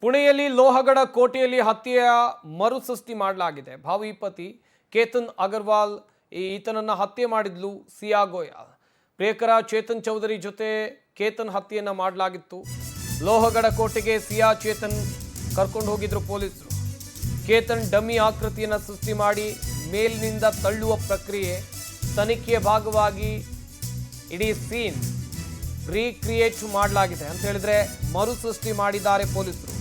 ಪುಣೆಯಲ್ಲಿ ಲೋಹಗಢ ಕೋಟೆಯಲ್ಲಿ ಹತ್ಯೆಯ ಮರುಸೃಷ್ಟಿ ಮಾಡಲಾಗಿದೆ. ಭಾವಿ ಪತಿ ಕೇತನ್ ಅಗರ್ವಾಲ್ ಈತನನ್ನ ಹತ್ಯೆ ಮಾಡಿದ್ಲು ಸಿಯಾ ಗೋಯಲ್. ಪ್ರಿಯಕರ ಚೇತನ್ ಚೌಧರಿ ಜೊತೆ ಕೇತನ್ ಹತ್ಯೆಯನ್ನ ಮಾಡಲಾಗಿತ್ತು. ಲೋಹಗಢ ಕೋಟೆಗೆ ಸಿಯಾ ಚೇತನ್ ಕರ್ಕೊಂಡು ಹೋಗಿದ್ರು ಪೊಲೀಸರು. ಕೇತನ್ ಡಮ್ಮಿ ಆಕೃತಿಯನ್ನ ಸೃಷ್ಟಿ ಮಾಡಿ ಮೇಲಿನಿಂದ ತಳ್ಳುವ ಪ್ರಕ್ರಿಯೆ ತನಿಖೆಯ ಭಾಗವಾಗಿ ಇಡೀ ಸೀನ್ ರೀಕ್ರಿಯೇಟ್ ಮಾಡಲಾಗಿದೆ ಅಂತ ಹೇಳಿದ್ರೆ ಮರುಸೃಷ್ಟಿ ಮಾಡಿದ್ದಾರೆ ಪೊಲೀಸರು.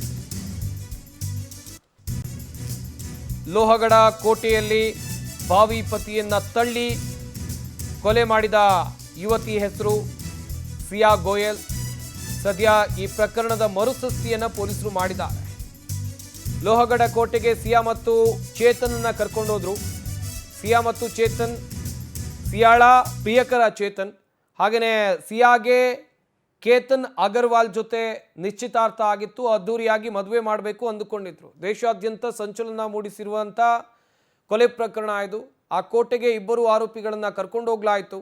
ಲೋಹಗಢ ಕೋಟೆಯಲ್ಲಿ ಭಾವಿ ಪತಿಯನ್ನ ತಳ್ಳಿ ಕೊಲೆ ಮಾಡಿದ ಯುವತಿ ಹೆಸರು ಸಿಯಾ ಗೋಯಲ್. ಸದ್ಯ ಈ ಪ್ರಕರಣದ ಮರುಸೃಷ್ಟಿಯನ್ನ ಪೊಲೀಸರು ಮಾಡಿದ್ದಾರೆ. ಲೋಹಗಢ ಕೋಟೆಗೆ ಸಿಯಾ ಮತ್ತು ಚೇತನನ್ನ ಕರ್ಕೊಂಡೋದ್ರು. ಸಿಯಾ ಮತ್ತು ಚೇತನ್, ಸಿಯಾಳ ಪ್ರಿಯಕರ ಚೇತನ್, ಹಾಗೆಯೇ ಸಿಯಾಗೆ ಕೇತನ್ ಅಗರ್ವಾಲ್ ಜೊತೆ ನಿಶ್ಚಿತಾರ್ಥ ಆಗಿತ್ತು. ಅದ್ದೂರಿಯಾಗಿ ಮದುವೆ ಮಾಡಬೇಕು ಅಂದುಕೊಂಡಿದ್ರು. ದೇಶಾದ್ಯಂತ ಸಂಚಲನ ಮೂಡಿಸಿರುವಂಥ ಕೊಲೆ ಪ್ರಕರಣ ಇದು. ಆ ಕೋಟೆಗೆ ಇಬ್ಬರು ಆರೋಪಿಗಳನ್ನು ಕರ್ಕೊಂಡೋಗ್ಲಾಯಿತು.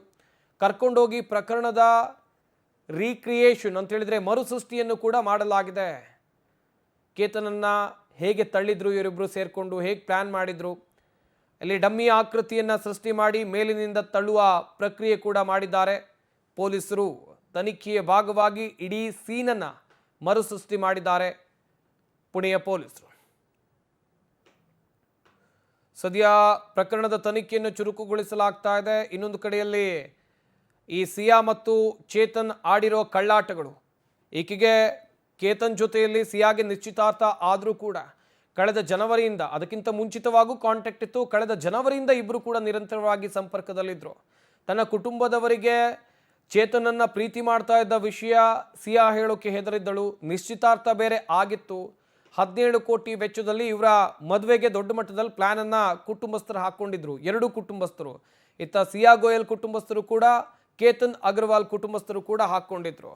ಕರ್ಕೊಂಡೋಗಿ ಪ್ರಕರಣದ ರೀಕ್ರಿಯೇಷನ್ ಅಂತ ಹೇಳಿದ್ರೆ ಮರುಸೃಷ್ಟಿಯನ್ನು ಕೂಡ ಮಾಡಲಾಗಿದೆ. ಕೇತನನ್ನ ಹೇಗೆ ತಳ್ಳಿದ್ರು ಇವರಿಬ್ಬರು ಸೇರಿಕೊಂಡು, ಹೇಗೆ ಪ್ಲ್ಯಾನ್ ಮಾಡಿದ್ರು, ಅಲ್ಲಿ ಡಮ್ಮಿ ಆಕೃತಿಯನ್ನು ಸೃಷ್ಟಿ ಮಾಡಿ ಮೇಲಿನಿಂದ ತಳ್ಳುವ ಪ್ರಕ್ರಿಯೆ ಕೂಡ ಮಾಡಿದ್ದಾರೆ ಪೊಲೀಸರು. ತನಿಖೆಯ ಭಾಗವಾಗಿ ಇಡೀ ಸೀನನ್ನು ಮರುಸೃಷ್ಟಿ ಮಾಡಿದ್ದಾರೆ ಪುಣೆಯ ಪೊಲೀಸರು. ಸದ್ಯ ಪ್ರಕರಣದ ತನಿಖೆಯನ್ನು ಚುರುಕುಗೊಳಿಸಲಾಗ್ತಾ ಇದೆ. ಇನ್ನೊಂದು ಕಡೆಯಲ್ಲಿ ಈ ಸಿಯಾ ಮತ್ತು ಚೇತನ್ ಆಡಿರೋ ಕಳ್ಳಾಟಗಳು, ಈಕೆಗೆ ಕೇತನ್ ಜೊತೆಯಲ್ಲಿ ಸಿಯಾಗೆ ನಿಶ್ಚಿತಾರ್ಥ ಆದರೂ ಕೂಡ ಕಳೆದ ಜನವರಿಯಿಂದ, ಅದಕ್ಕಿಂತ ಮುಂಚಿತವಾಗೂ ಕಾಂಟ್ಯಾಕ್ಟ್ ಇತ್ತು. ಕಳೆದ ಜನವರಿಯಿಂದ ಇಬ್ಬರು ಕೂಡ ನಿರಂತರವಾಗಿ ಸಂಪರ್ಕದಲ್ಲಿದ್ದರು. ತನ್ನ ಕುಟುಂಬದವರಿಗೆ ಚೇತನನ್ನ ಪ್ರೀತಿ ಮಾಡ್ತಾ ಇದ್ದ ವಿಷಯ ಸಿಯಾ ಹೇಳೋಕೆ ಹೆದರಿದ್ದಳು. ನಿಶ್ಚಿತಾರ್ಥ ಬೇರೆ ಆಗಿತ್ತು. 17 ಕೋಟಿ ವೆಚ್ಚದಲ್ಲಿ ಇವರ ಮದುವೆಗೆ ದೊಡ್ಡ ಮಟ್ಟದಲ್ಲಿ ಪ್ಲ್ಯಾನನ್ನು ಕುಟುಂಬಸ್ಥರು ಹಾಕ್ಕೊಂಡಿದ್ರು, ಎರಡೂ ಕುಟುಂಬಸ್ಥರು. ಇತ್ತ ಸಿಯಾ ಗೋಯಲ್ ಕುಟುಂಬಸ್ಥರು ಕೂಡ, ಕೇತನ್ ಅಗರ್ವಾಲ್ ಕುಟುಂಬಸ್ಥರು ಕೂಡ ಹಾಕ್ಕೊಂಡಿದ್ರು.